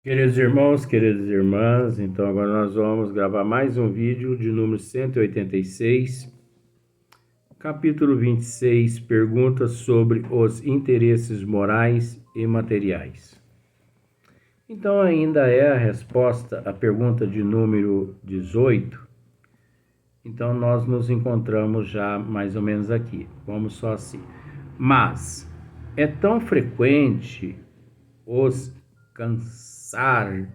Queridos irmãos, queridas irmãs, então agora nós vamos gravar mais um vídeo de número 186, capítulo 26, perguntas sobre os interesses morais e materiais. Então ainda é a resposta à pergunta de número 18, então nós nos encontramos já mais ou menos aqui, vamos só assim. Mas é tão frequente os cansar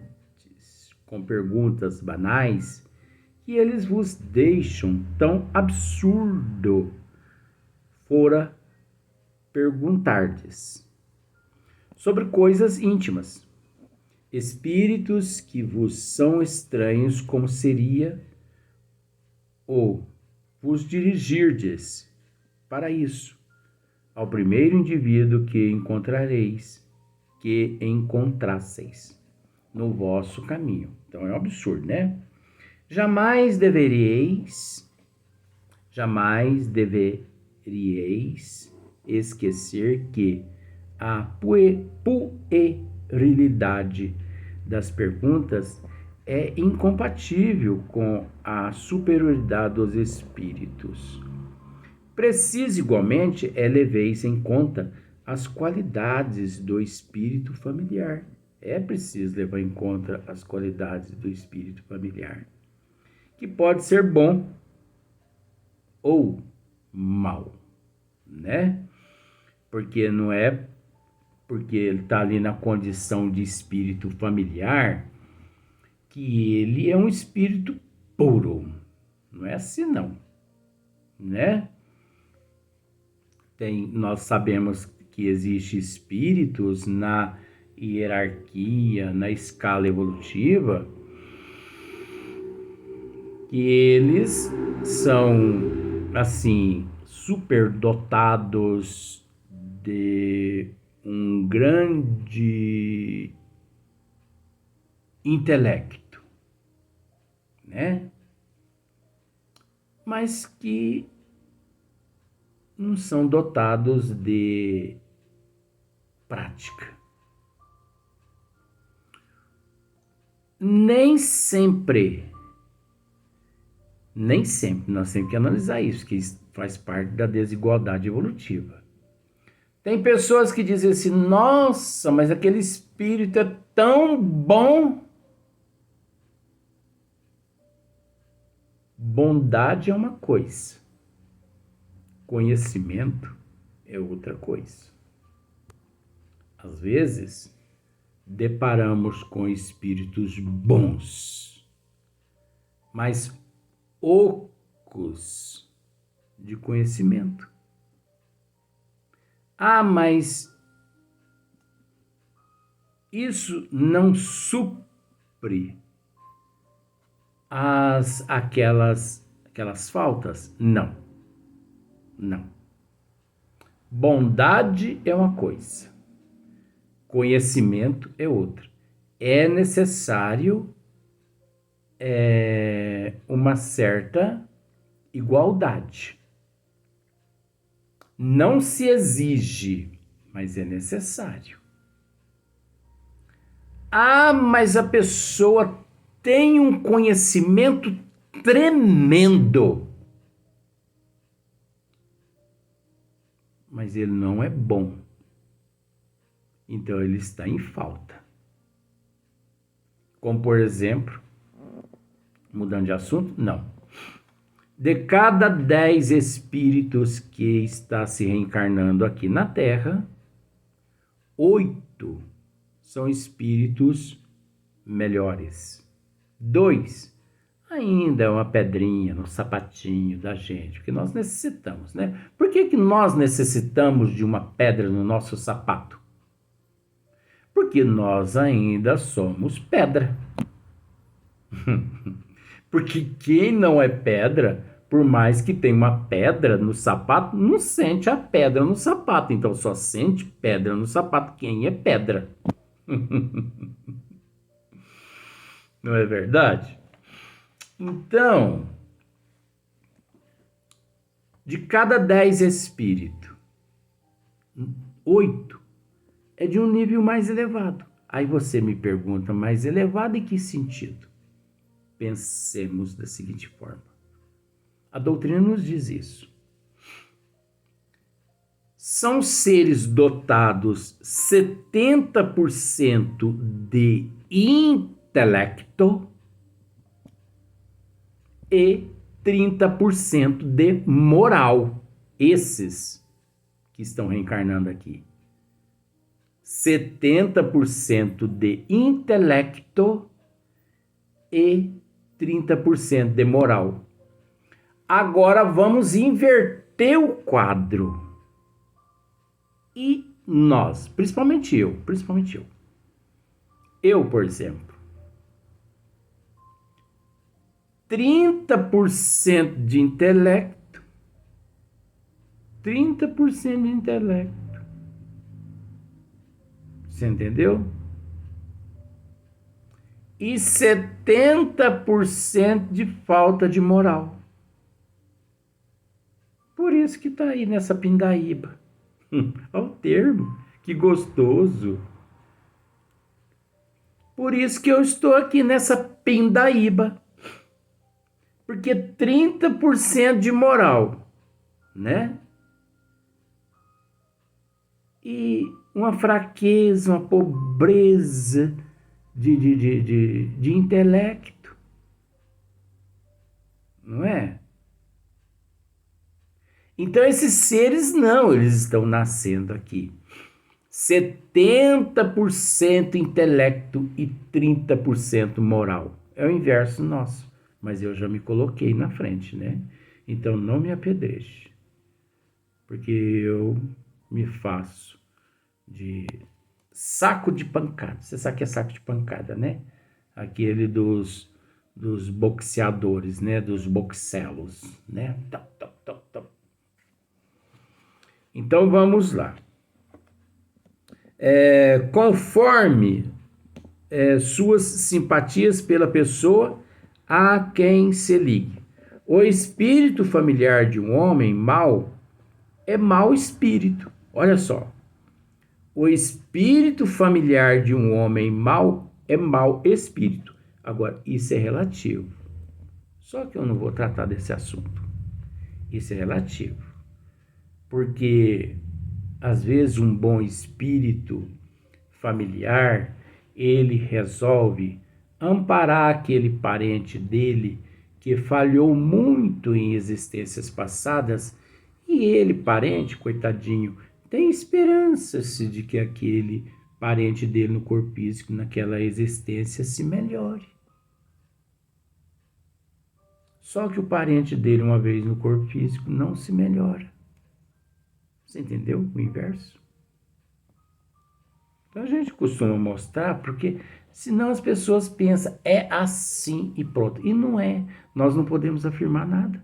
com perguntas banais que eles vos deixam tão absurdo fora perguntardes sobre coisas íntimas, espíritos que vos são estranhos, como seria ou vos dirigirdes para isso ao primeiro indivíduo que encontrasseis no vosso caminho. Então é um absurdo, né? Jamais deveríeis esquecer que a puerilidade das perguntas é incompatível com a superioridade dos espíritos. Preciso igualmente leveis em conta as qualidades do espírito familiar. É preciso levar em conta as qualidades do espírito familiar, que pode ser bom ou mal, né? Porque não é porque ele está ali na condição de espírito familiar que ele é um espírito puro. Não é assim não, né? Nós sabemos que existem espíritos na hierarquia, na escala evolutiva, que eles são, assim, superdotados de um grande intelecto, né? Mas que não são dotados de prática. Nem sempre, nós temos que analisar isso, que isso faz parte da desigualdade evolutiva. Tem pessoas que dizem assim, nossa, mas aquele espírito é tão bom. Bondade é uma coisa, conhecimento é outra coisa. Às vezes, deparamos com espíritos bons, mas ocos de conhecimento. Ah, mas isso não supre aquelas faltas? Não. Bondade é uma coisa, conhecimento é outra. É necessário uma certa igualdade. Não se exige, mas é necessário. Ah, mas a pessoa tem um conhecimento tremendo, mas ele não é bom. Então ele está em falta. Como, por exemplo, mudando de assunto, não. De cada 10 espíritos que está se reencarnando aqui na Terra, 8 são espíritos melhores. 2 ainda é uma pedrinha no sapatinho da gente, que nós necessitamos, né? Por que nós necessitamos de uma pedra no nosso sapato? Porque nós ainda somos pedra. Porque quem não é pedra, por mais que tenha uma pedra no sapato, não sente a pedra no sapato. Então só sente pedra no sapato quem é pedra. Não é verdade? Então, de cada 10 espíritos, 8 é de um nível mais elevado. Aí você me pergunta, mas elevado em que sentido? Pensemos da seguinte forma. A doutrina nos diz isso. São seres dotados 70% de intelecto e 30% de moral. Esses que estão reencarnando aqui. 70% de intelecto e 30% de moral. Agora vamos inverter o quadro. E nós, principalmente eu. Eu, por exemplo, 30% de intelecto, 30% de intelecto. Você entendeu? E 70% de falta de moral. Por isso que tá aí nessa pindaíba. Olha o termo, que gostoso. Por isso que eu estou aqui nessa pindaíba. Porque 30% de moral, né? E uma fraqueza, uma pobreza de intelecto. Não é? Então esses seres não, eles estão nascendo aqui. 70% intelecto e 30% moral. É o inverso nosso. Mas eu já me coloquei na frente, né? Então não me apedreje. Porque eu me faço de saco de pancada. Você sabe que é saco de pancada, né? Aquele dos boxeadores, né? Dos boxelos, né? Então vamos lá. Conforme suas simpatias pela pessoa a quem se ligue. O espírito familiar de um homem mau é mau espírito. Olha só. O espírito familiar de um homem mau é mau espírito. Agora, isso é relativo. Só que eu não vou tratar desse assunto. Isso é relativo. Porque, às vezes, um bom espírito familiar, ele resolve amparar aquele parente dele que falhou muito em existências passadas e ele, parente, coitadinho, tem esperança-se de que aquele parente dele no corpo físico, naquela existência, se melhore. Só que o parente dele, uma vez no corpo físico, não se melhora. Você entendeu o inverso? Então a gente costuma mostrar, porque senão as pessoas pensam, é assim e pronto. E não é. Nós não podemos afirmar nada.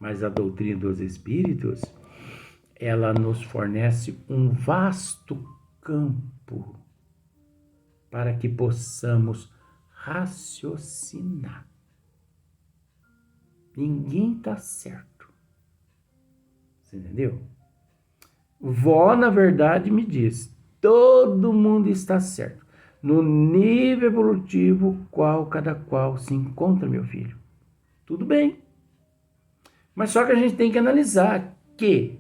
Mas a doutrina dos espíritos, ela nos fornece um vasto campo para que possamos raciocinar. Ninguém está certo. Você entendeu? Vó, na verdade, me diz, todo mundo está certo. No nível evolutivo, cada qual se encontra, meu filho. Tudo bem. Mas só que a gente tem que analisar que,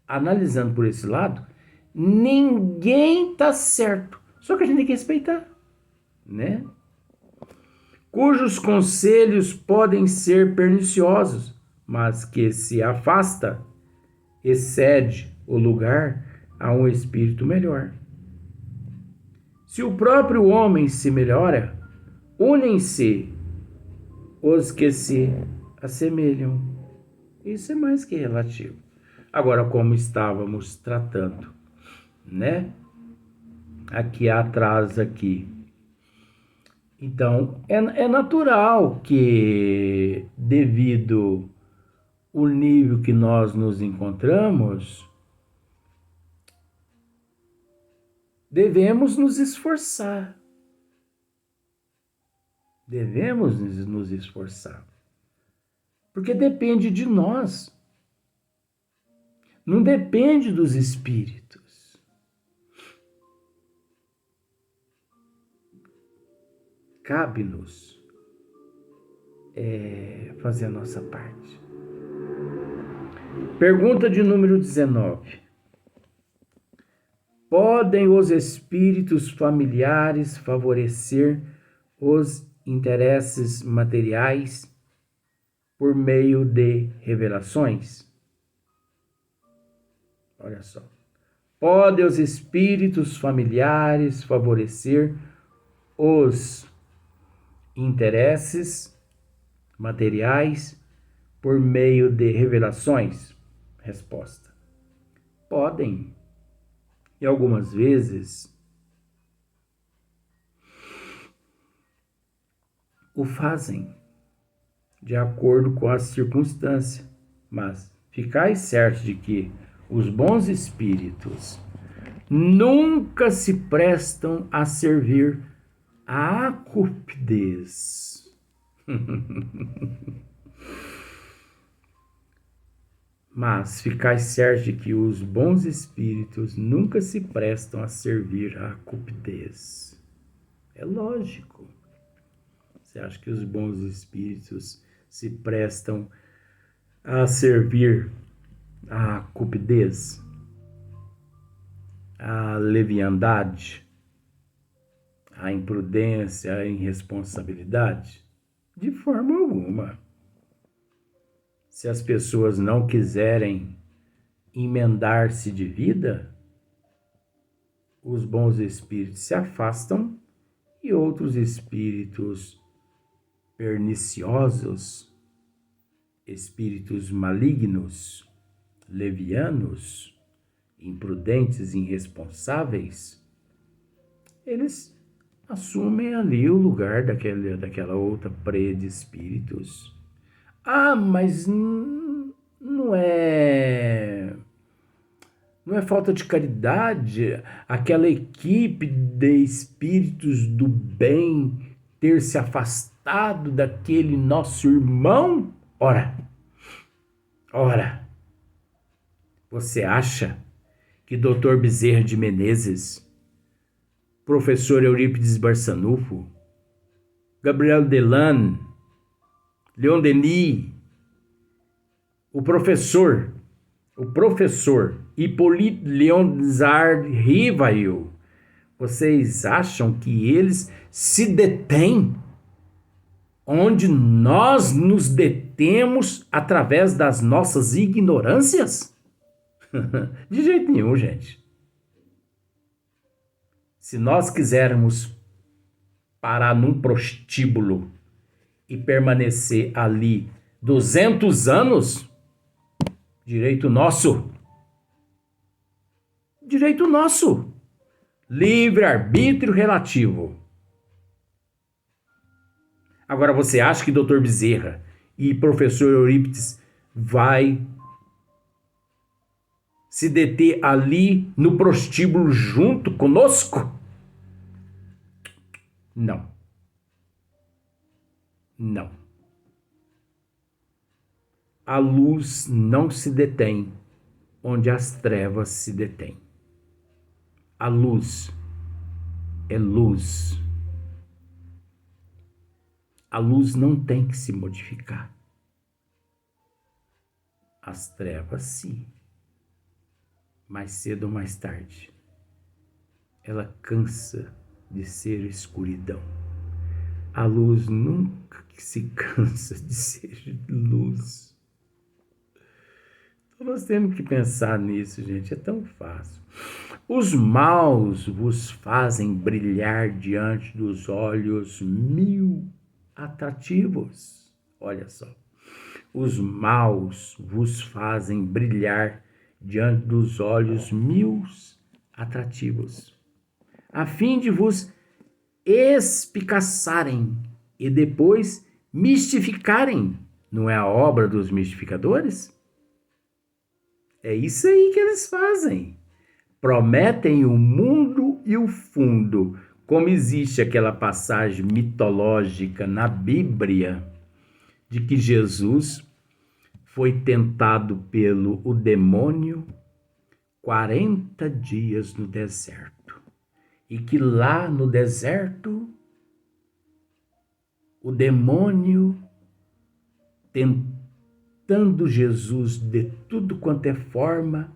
analisando por esse lado, ninguém está certo. Só que a gente tem que respeitar, né? Cujos conselhos podem ser perniciosos, mas que se afasta, excede o lugar a um espírito melhor. Se o próprio homem se melhora, unem-se os que se assemelham. Isso é mais que relativo. Agora, como estávamos tratando, né? Aqui atrás, aqui. Então, é natural que, devido ao nível que nós nos encontramos, devemos nos esforçar. Devemos nos esforçar. Porque depende de nós. Não depende dos espíritos. cabe-nos fazer a nossa parte. Pergunta de número 19. Podem os espíritos familiares favorecer os interesses materiais por meio de revelações? Olha só. Podem os espíritos familiares favorecer os interesses materiais por meio de revelações? Resposta: podem. E algumas vezes o fazem de acordo com as circunstâncias, mas ficai certos de que os bons espíritos nunca se prestam a servir à cupidez. Mas ficai certos de que os bons espíritos nunca se prestam a servir à cupidez. É lógico. Você acha que os bons espíritos se prestam a servir à cupidez, à leviandade, à imprudência, à irresponsabilidade? De forma alguma. Se as pessoas não quiserem emendar-se de vida, os bons espíritos se afastam e outros espíritos perniciosos, espíritos malignos, levianos, imprudentes, irresponsáveis, eles assumem ali o lugar daquela outra preia de espíritos. Ah, mas não é falta de caridade aquela equipe de espíritos do bem ter se afastado daquele nosso irmão? Ora, você acha que Dr. Bezerra de Menezes, professor Eurípides Barçanufo, Gabriel Delan, Leon Denis, o professor Hippolyte Léonard Rivail, vocês acham que eles se detêm onde nós nos detemos através das nossas ignorâncias? De jeito nenhum, gente. Se nós quisermos parar num prostíbulo e permanecer ali 200 anos, direito nosso. Direito nosso. Livre-arbítrio relativo. Agora, você acha que Dr. Bezerra e professor Eurípides vai se deter ali no prostíbulo junto conosco? Não. Não. A luz não se detém onde as trevas se detêm. A luz é luz. A luz não tem que se modificar. As trevas, sim. Mais cedo ou mais tarde, ela cansa de ser escuridão. A luz nunca se cansa de ser luz. Então nós temos que pensar nisso, gente. É tão fácil. Os maus vos fazem brilhar diante dos olhos mil atrativos. Olha só. Os maus vos fazem brilhar diante dos olhos mil atrativos, a fim de vos espicaçarem e depois mistificarem. Não é a obra dos mistificadores? É isso aí que eles fazem. Prometem o mundo e o fundo, como existe aquela passagem mitológica na Bíblia de que Jesus foi tentado pelo demônio 40 dias no deserto. E que lá no deserto o demônio tentando Jesus de tudo quanto é forma,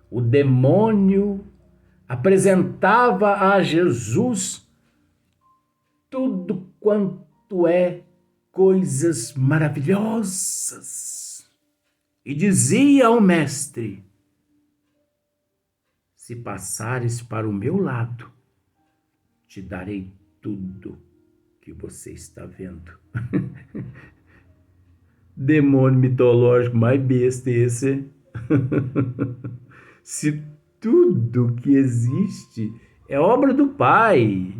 o demônio apresentava a Jesus tudo quanto é coisas maravilhosas e dizia ao mestre: se passares para o meu lado, te darei tudo que você está vendo. Demônio mitológico mais besta esse. Se tudo que existe é obra do Pai.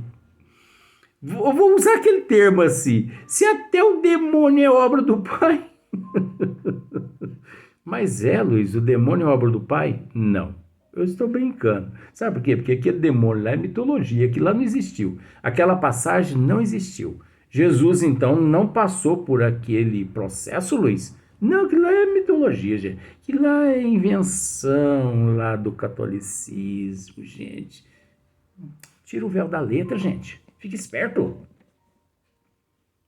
Vou usar aquele termo assim. Se até o demônio é obra do Pai. Mas Luiz, o demônio é obra do Pai? Não. Eu estou brincando. Sabe por quê? Porque aquele demônio lá é mitologia, aquilo lá não existiu. Aquela passagem não existiu. Jesus, então, não passou por aquele processo, Luiz. Não, aquilo lá é mitologia, gente. Aquilo lá é invenção lá do catolicismo, gente. Tira o véu da letra, gente. Fique esperto.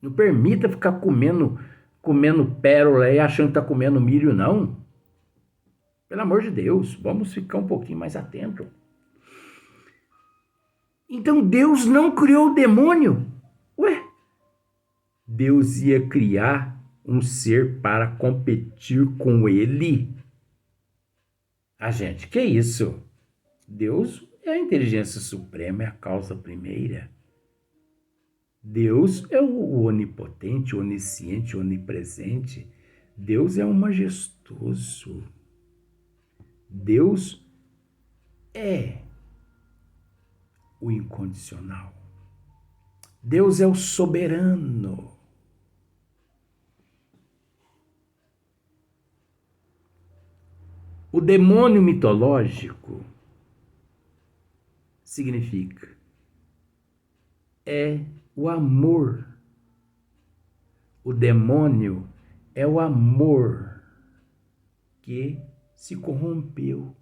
Não permita ficar comendo pérola e achando que está comendo milho, não. Pelo amor de Deus, vamos ficar um pouquinho mais atento. Então Deus não criou o demônio. Ué, Deus ia criar um ser para competir com ele? Gente, que isso? Deus é a inteligência suprema, é a causa primeira. Deus é o onipotente, onisciente, onipresente. Deus é o majestoso. Deus é o incondicional. Deus é o soberano. O demônio mitológico significa o amor. O demônio é o amor que se corrompeu.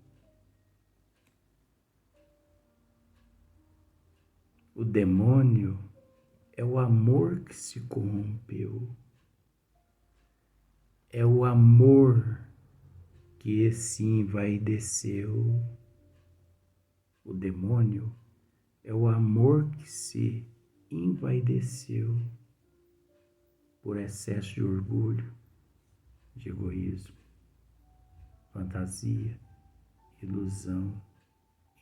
O demônio é o amor que se corrompeu. É o amor que se envaideceu. O demônio é o amor que se envaideceu por excesso de orgulho, de egoísmo, fantasia, ilusão,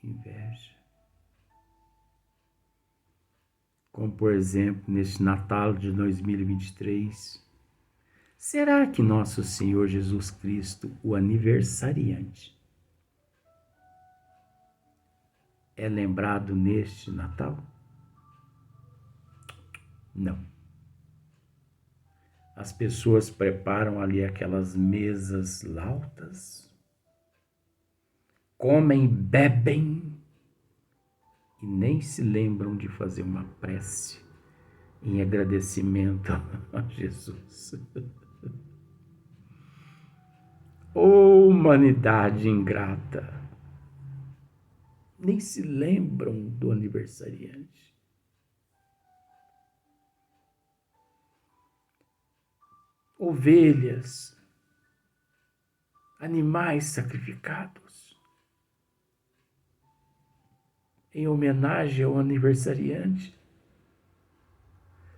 inveja. Como, por exemplo, neste Natal de 2023, será que nosso Senhor Jesus Cristo, o aniversariante, é lembrado neste Natal? Não. As pessoas preparam ali aquelas mesas lautas, comem, bebem e nem se lembram de fazer uma prece em agradecimento a Jesus. Oh, humanidade ingrata! Nem se lembram do aniversariante. Ovelhas, animais sacrificados em homenagem ao aniversariante.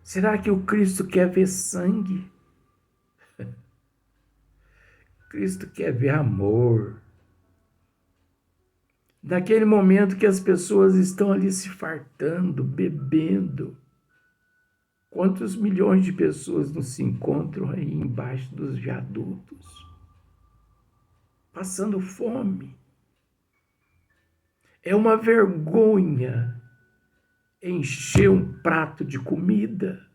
Será que o Cristo quer ver sangue? Cristo quer ver amor. Naquele momento que as pessoas estão ali se fartando, bebendo, quantos milhões de pessoas não se encontram aí embaixo dos viadutos, passando fome? É uma vergonha encher um prato de comida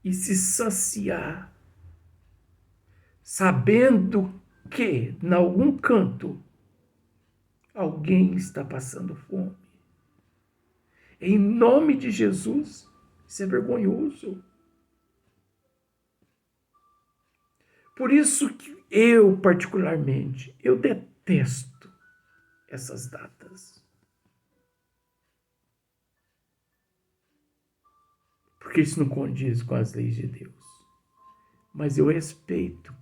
e se saciar, sabendo que, em algum canto, alguém está passando fome. Em nome de Jesus, isso é vergonhoso. Por isso que eu, particularmente, eu detesto essas datas. porque isso não condiz com as leis de Deus. Mas eu respeito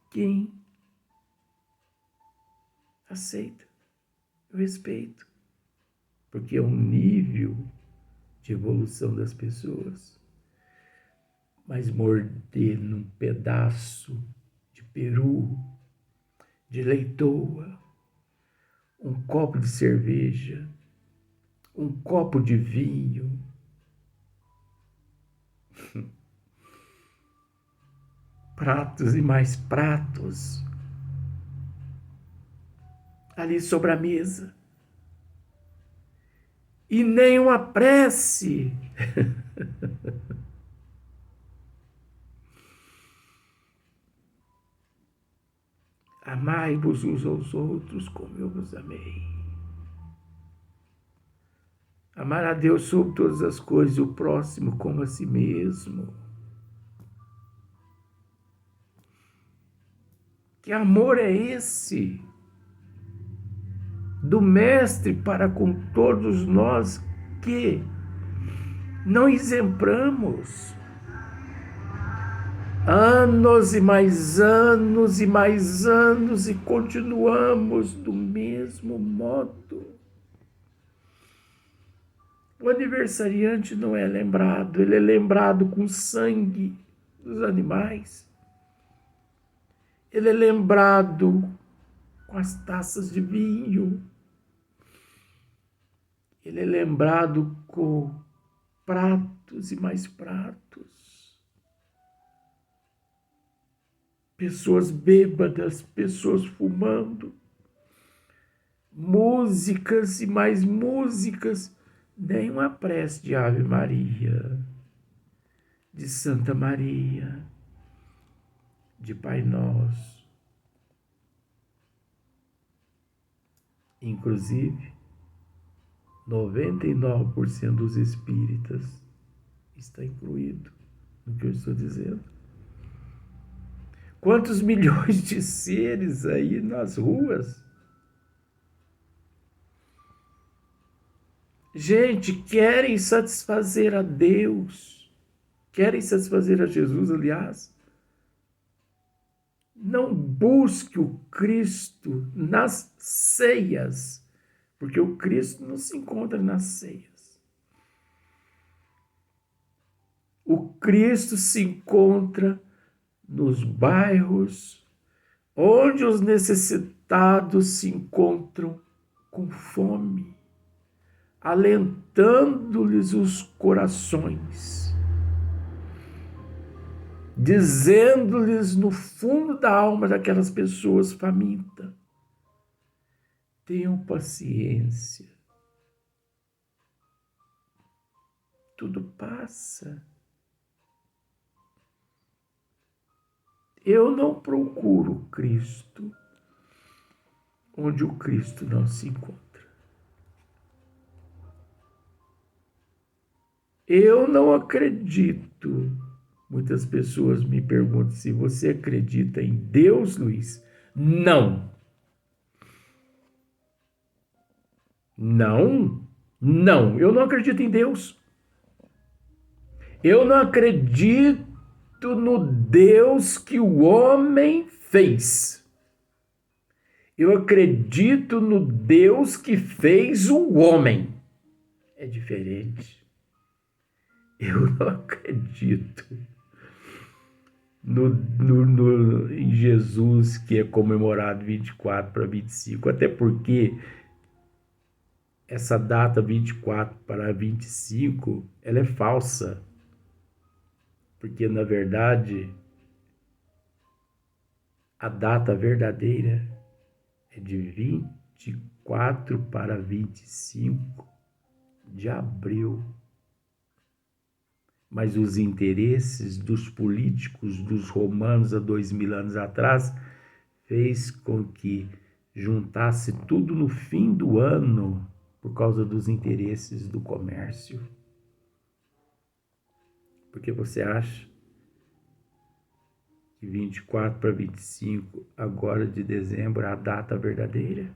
quem aceita. Eu respeito, porque é um nível de evolução das pessoas. Mas morder num pedaço de peru, de leitoa, um copo de cerveja, um copo de vinho, pratos e mais pratos ali sobre a mesa, e nem uma prece. Amai-vos uns aos outros como eu vos amei. Amar a Deus sobre todas as coisas e o próximo como a si mesmo. Que amor é esse do Mestre para com todos nós que não exemplamos? Anos e mais anos e mais anos e continuamos do mesmo modo. O aniversariante não é lembrado, ele é lembrado com sangue dos animais. Ele é lembrado com as taças de vinho. Ele é lembrado com pratos e mais pratos. Pessoas bêbadas, pessoas fumando, músicas e mais músicas, nem uma prece de Ave Maria, de Santa Maria, de Pai Nosso. Inclusive, 99% dos espíritas está incluído no que eu estou dizendo. Quantos milhões de seres aí nas ruas? Gente, querem satisfazer a Deus, querem satisfazer a Jesus, aliás. Não busque o Cristo nas ceias, porque o Cristo não se encontra nas ceias. O Cristo se encontra nos bairros, onde os necessitados se encontram com fome, alentando-lhes os corações, dizendo-lhes no fundo da alma daquelas pessoas famintas: tenham paciência, tudo passa. Eu não procuro Cristo onde o Cristo não se encontra. Eu não acredito. Muitas pessoas me perguntam se você acredita em Deus, Luiz. Não. Não. Não. Eu não acredito em Deus. Eu não acredito no Deus que o homem fez. Eu acredito no Deus que fez o homem. É diferente. Eu não acredito em Jesus, que é comemorado 24 para 25, até porque essa data 24 para 25, ela é falsa. Porque, na verdade, a data verdadeira é de 24 para 25 de abril. Mas os interesses dos políticos, dos romanos há 2000 anos atrás, fez com que juntasse tudo no fim do ano por causa dos interesses do comércio. Porque você acha que 24 para 25, agora de dezembro, é a data verdadeira?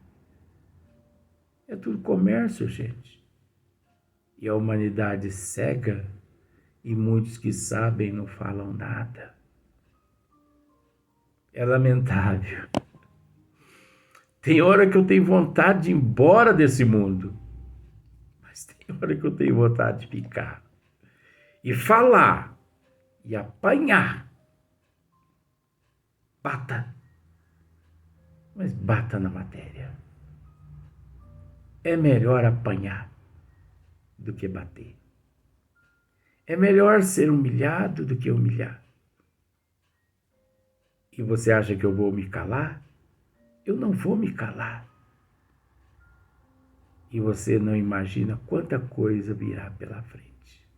É tudo comércio, gente. E a humanidade cega E muitos que sabem não falam nada. É lamentável. Tem hora que eu tenho vontade de ir embora desse mundo. Mas tem hora que eu tenho vontade de ficar. E falar. E apanhar. Bata. Mas bata na matéria. É melhor apanhar do que bater. É melhor ser humilhado do que humilhar. E você acha que eu vou me calar? Eu não vou me calar. E você não imagina quanta coisa virá pela frente.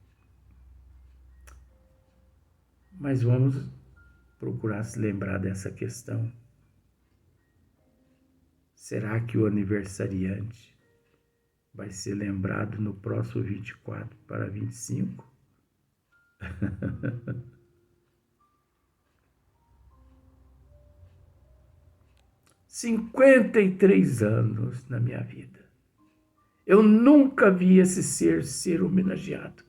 Mas vamos procurar se lembrar dessa questão. Será que o aniversariante vai ser lembrado no próximo 24 para 25? 53 anos na minha vida. Eu nunca vi esse ser homenageado.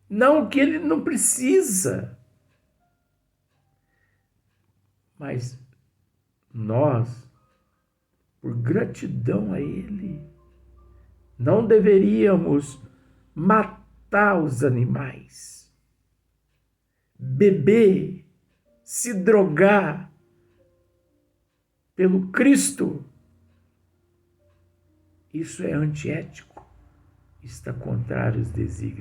Não que ele não precisa, mas nós, por gratidão a ele, não deveríamos matar os animais, beber, se drogar pelo Cristo. Isso é antiético, está contrário aos desígnios